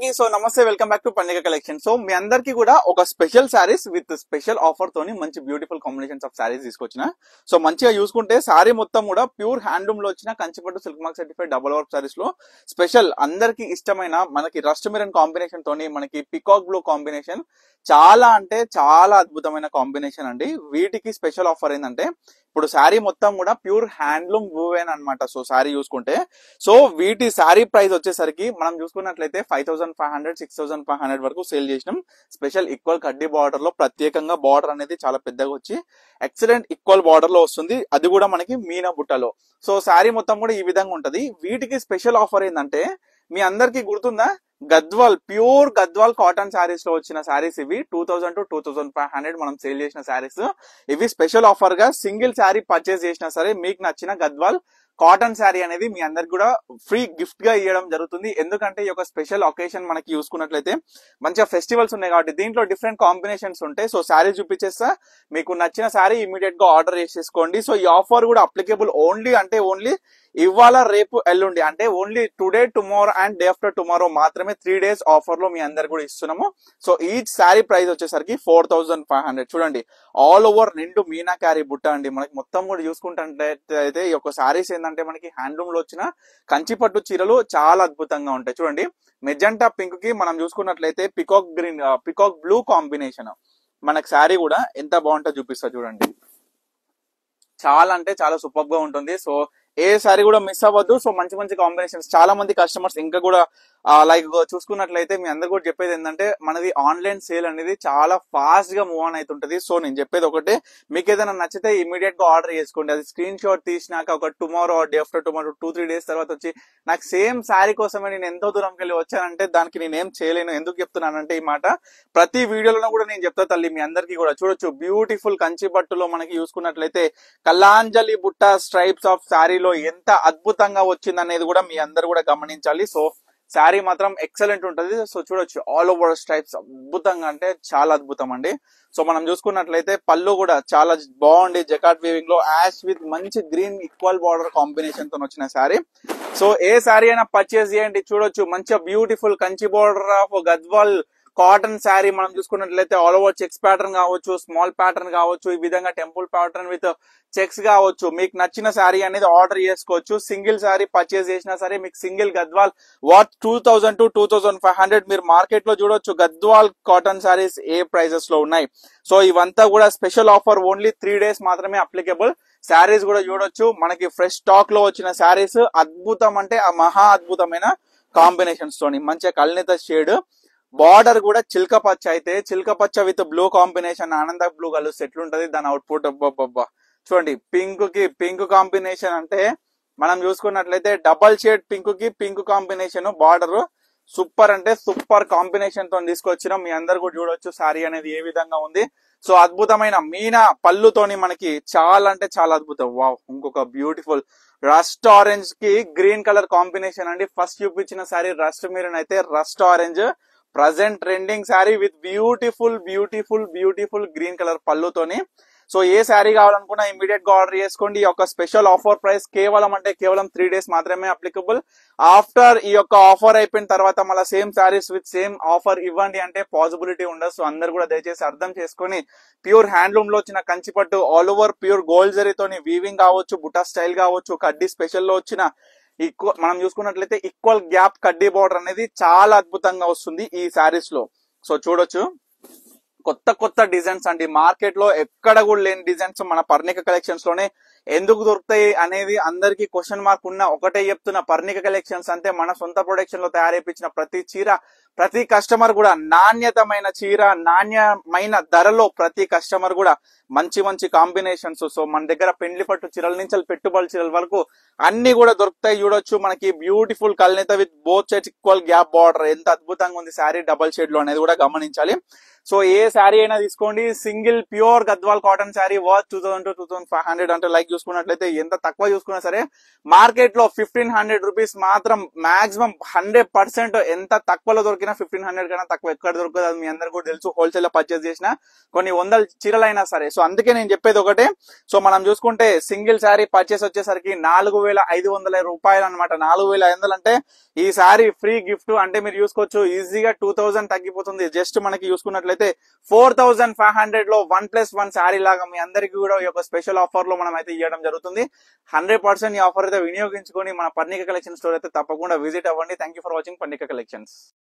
అందరికి సో నమస్తే welcome back to పండుగ కలెక్షన్. సో మీ అందరికి కూడా ఒక special saris with special offer తోని మంచి బ్యూటిఫుల్ కాంబినేషన్స్ ఆఫ్ సారీస్ తీసుకొచ్చిన. సో మంచిగా చూసుకుంటే సారీ మొత్తం కూడా ప్యూర్ హ్యాండ్లూమ్ లో వచ్చిన Kanchipattu silk mark certified double work sarees లో స్పెషల్ అందరికి ఇష్టమైన మనకి రస్ట్ మిరన్ కాంబినేషన్ తోని మనకి పికాక్ బ్లూ కాంబినేషన్ చాలా అంటే చాలా అద్భుతమైన కాంబినేషన్ అండి. వీటికి స్పెషల్ ఆఫర్ ఏంటంటే ఇప్పుడు శారీ మొత్తం కూడా ప్యూర్ హ్యాండ్లూమ్ వూవెన్ అనమాట. సో శారీ చూసుకుంటే సో వీటి శారీ ప్రైస్ వచ్చేసరికి మనం చూసుకున్నట్లయితే 5500 6500 వరకు సేల్ చేసినాం. స్పెషల్ ఈక్వల్ కడ్డీ బార్డర్ లో ప్రత్యేకంగా బార్డర్ అనేది చాలా పెద్దగా వచ్చి ఎక్సలెంట్ ఈక్వల్ బార్డర్ లో వస్తుంది, అది కూడా మనకి మీనా బుట్టలో. సో శారీ మొత్తం కూడా ఈ విధంగా ఉంటది. వీటికి స్పెషల్ ఆఫర్ ఏంటంటే మీ అందరికి గుర్తుందా, గద్వాల్ ప్యూర్ గద్వాల్ కాటన్ శారీస్ లో వచ్చిన శారీస్ ఇవి 2000 to 2500 మనం సేల్ చేసిన శారీస్ ఇవి. స్పెషల్ ఆఫర్ గా సింగిల్ శారీ పర్చేస్ చేసినా సరే మీకు నచ్చిన గద్వాల్ కాటన్ శారీ అనేది మీ అందరికి కూడా ఫ్రీ గిఫ్ట్ గా ఇవ్వడం జరుగుతుంది. ఎందుకంటే ఈ యొక్క స్పెషల్ ఒకేషన్ మనకి చూసుకున్నట్లయితే మంచిగా ఫెస్టివల్స్ ఉన్నాయి కాబట్టి దీంట్లో డిఫరెంట్ కాంబినేషన్స్ ఉంటాయి. సో శారీ చూపించేస్తా, మీకు నచ్చిన శారీ ఇమీడియట్ గా ఆర్డర్ చేసేసుకోండి. సో ఈ ఆఫర్ కూడా అప్లికేబుల్ ఓన్లీ ఇవాళ రేపు ఎల్లుండి అంటే only today tomorrow and day after tomorrow మాత్రమే 3 days ఆఫర్ లో మీ అందరు కూడా ఇస్తున్నాము. సో ఈచ్ శారీ ప్రైస్ వచ్చేసరికి 4500. చూడండి ఆల్ ఓవర్ నిండు మీనా క్యారీ బుట్ట అండి. మనకి మొత్తం కూడా చూసుకుంటే ఈ యొక్క శారీస్ ఏంటంటే మనకి హ్యాండ్లూమ్ లో వచ్చిన కంచిపట్టు చీరలు చాలా అద్భుతంగా ఉంటాయి. చూడండి మెజెంటా పింక్ కి మనం చూసుకున్నట్లయితే పికాక్ బ్లూ కాంబినేషన్ మనకి శారీ కూడా ఎంత బాగుంటుందో చూపిస్తా. చూడండి చాలా అంటే చాలా సూపర్ గా ఉంటుంది. సో ఏ సారీ కూడా మిస్ అవ్వద్దు. సో మంచి మంచి కాంబినేషన్స్ చాలా మంది కస్టమర్స్ ఇంకా కూడా లైక్ చూసుకున్నట్లయితే మీ అందరు కూడా చెప్పేది ఏంటంటే మనది ఆన్లైన్ సేల్ అనేది చాలా ఫాస్ట్ గా మూవ్ ఆన్ అవుతుంటది. సో నేను చెప్పేది ఒకటే, మీకు ఏదైనా నచ్చితే ఇమీడియట్ గా ఆర్డర్ చేసుకోండి. అది స్క్రీన్ షాట్ తీసినాక ఒక tomorrow day after tomorrow 2-3 days తర్వాత వచ్చి నాకు సేమ్ శారీ కోసమే నేను ఎంతో దూరంకి వెళ్ళి వచ్చానంటే దానికి నేనేం చేయలేను. ఎందుకు చెప్తున్నానంటే ఈ మాట ప్రతి వీడియోలో కూడా నేను చెప్తా తల్లి, మీ అందరికి కూడా చూడొచ్చు బ్యూటిఫుల్ కంచి పట్టులో మనకి చూసుకున్నట్లయితే కలాంజలి బుట్ట స్ట్రైప్స్ ఆఫ్ శారీలో ఎంత అద్భుతంగా వచ్చింది అనేది కూడా మీ అందరు కూడా గమనించాలి. సో శారీ మాత్రం ఎక్సలెంట్ ఉంటది. సో చూడొచ్చు ఆల్ ఓవర్ స్ట్రైప్స్ అద్భుతంగా అంటే చాలా అద్భుతం అండి. సో మనం చూసుకున్నట్లయితే పళ్ళు కూడా చాలా బాగుంది, జకాట్ వీవింగ్ లో యాష్ విత్ మంచి గ్రీన్ ఈక్వల్ బార్డర్ కాంబినేషన్ తో వచ్చిన శారీ. సో ఏ శారీ అయినా పర్చేస్ చేయండి. చూడొచ్చు మంచిగా beautiful Kanchi border of Gadwal cotton sari మనం చూసుకున్నట్లయితే ఆల్ ఓవర్ చెక్స్ ప్యాటర్న్ కావచ్చు, స్మాల్ ప్యాటర్న్ కావచ్చు, ఈ విధంగా టెంపుల్ ప్యాటర్న్ విత్ చెక్స్ కావచ్చు. మీకు నచ్చిన శారీ అనేది ఆర్డర్ చేసుకోవచ్చు. సింగిల్ శారీ పర్చేస్ చేసినా సరే మీకు సింగిల్ గద్వాల్ వాట్ 2000 to 2500 మీరు మార్కెట్ లో చూడొచ్చు గద్వాల్ కాటన్ శారీస్ ఏ ప్రైజెస్ లో ఉన్నాయి. సో ఇవంతా కూడా స్పెషల్ ఆఫర్ ఓన్లీ 3 days మాత్రమే అప్లికేబుల్. శారీస్ కూడా చూడొచ్చు మనకి ఫ్రెష్ స్టాక్ లో వచ్చిన శారీస్ అద్భుతం అంటే ఆ మహా అద్భుతమైన కాంబినేషన్స్ తోని మంచిగా కల్నేత షేడ్ బార్డర్ కూడా చిల్క పచ్చ అయితే చిల్క పచ్చ విత్ బ్లూ కాంబినేషన్ ఆనంద బ్లూ కలిసి ఎట్లుంటది దాని అవుట్పుట్. అబ్బా చూడండి పింక్ కి పింక్ కాంబినేషన్ అంటే మనం చూసుకున్నట్లయితే డబల్ షేడ్ పింక్ కి పింక్ కాంబినేషన్ బార్డర్ సూపర్ అంటే సూపర్ కాంబినేషన్ తో తీసుకొచ్చినాం. మీ అందరు కూడా చూడొచ్చు శారీ అనేది ఏ విధంగా ఉంది. సో అద్భుతమైన మీనా పళ్ళుతోని మనకి చాలా అంటే చాలా అద్భుతం. వావ్, ఇంకొక బ్యూటిఫుల్ రస్ట్ ఆరెంజ్ కి గ్రీన్ కలర్ కాంబినేషన్ అండి. ఫస్ట్ చూపించిన శారీ రస్ట్ మిరన్ అయితే rust orange present trending saree with beautiful green colour పళ్ళుతోని. సో ఏ శారీ కావాలనుకున్నా ఇమీడియట్ గా ఆర్డర్ చేసుకోండి. ఈ యొక్క స్పెషల్ ఆఫర్ ప్రైస్ కేవలం 3 days మాత్రమే అప్లికబుల్. ఆఫ్టర్ ఈ యొక్క ఆఫర్ అయిపోయిన తర్వాత మళ్ళీ same saris with same offer ఇవ్వండి అంటే పాసిబిలిటీ ఉండదు. సో అందరు కూడా దయచేసి అర్థం చేసుకొని ప్యూర్ హ్యాండ్లూమ్ లో వచ్చిన Kanchipattu all over pure gold జరీతోని వీవింగ్ కావచ్చు, బుటా స్టైల్ కావచ్చు, కడ్డీ స్పెషల్ లో వచ్చిన మనం చూసుకున్నట్లయితే ఈక్వల్ గ్యాప్ కడ్డీ బార్డర్ అనేది చాలా అద్భుతంగా వస్తుంది ఈ శారీస్ లో. సో చూడొచ్చు కొత్త డిజైన్స్ అండి. మార్కెట్ లో ఎక్కడ కూడా లేని డిజైన్స్ మన పర్ణిక కలెక్షన్స్ లోనే ఎందుకు దొరుకుతాయి అనేది అందరికి క్వశ్చన్ మార్క్ ఉన్న ఒకటే చెప్తున్న, పర్ణిక కలెక్షన్స్ అంటే మన సొంత ప్రొడక్షన్ లో తయారైపించిన ప్రతి చీర ప్రతి కస్టమర్ కూడా నాణ్యతమైన చీర నాణ్యమైన ధరలో ప్రతి కస్టమర్ కూడా మంచి కాంబినేషన్స్. సో మన దగ్గర పెండ్లి పట్టు చీరల నుంచి పెట్టుబడి చీరల వరకు అన్ని కూడా దొరుకుతాయి. చూడొచ్చు మనకి బ్యూటిఫుల్ కల్నేత with both sides equal gap border ఎంత అద్భుతంగా ఉంది శారీ డబల్ షేడ్ లో అనేది కూడా గమనించాలి. సో ఏ శారీ అయినా తీసుకోండి single pure Gadwal cotton sari worth 2000 to 2500 అంటే లైక్ చూసుకున్నట్లయితే ఎంత తక్కువ చూసుకున్నా సరే మార్కెట్ లో 1500 రూపీస్ మాత్రం మాక్సిమం 100% ఎంత తక్కువలో దొరికే దొరికిన 1500 కన్నా తక్కువ ఎక్కడ దొరకదు, అది మీ అందరు కూడా తెలుసు. హోల్సేల్ లో పర్చేస్ చేసిన కొన్ని వందల చీరలైనా సరే. సో అందుకే నేను చెప్పేది ఒకటే, సో మనం చూసుకుంటే సింగిల్ శారీ పర్చేస్ వచ్చేసరికి 4500 రూపాయలు అనమాట. 4500 అంటే ఈ శారీ ఫ్రీ గిఫ్ట్ అంటే మీరు చూసుకోవచ్చు ఈజీగా 2000 తగ్గిపోతుంది. జస్ట్ మనకి చూసుకున్నట్లయితే 4500 లో 1+1 శారీ లాగా మీ అందరికీ కూడా ఈ యొక్క స్పెషల్ ఆఫర్ లో మనం అయితే ఇవ్వడం జరుగుతుంది. 100% ఈ ఆఫర్ అయితే వినియోగించుకొని మన పర్ణిక కలెక్షన్ స్టోర్ అయితే తప్పకుండా విజిట్ అవ్వండి. Thank you for watching Parnika collections.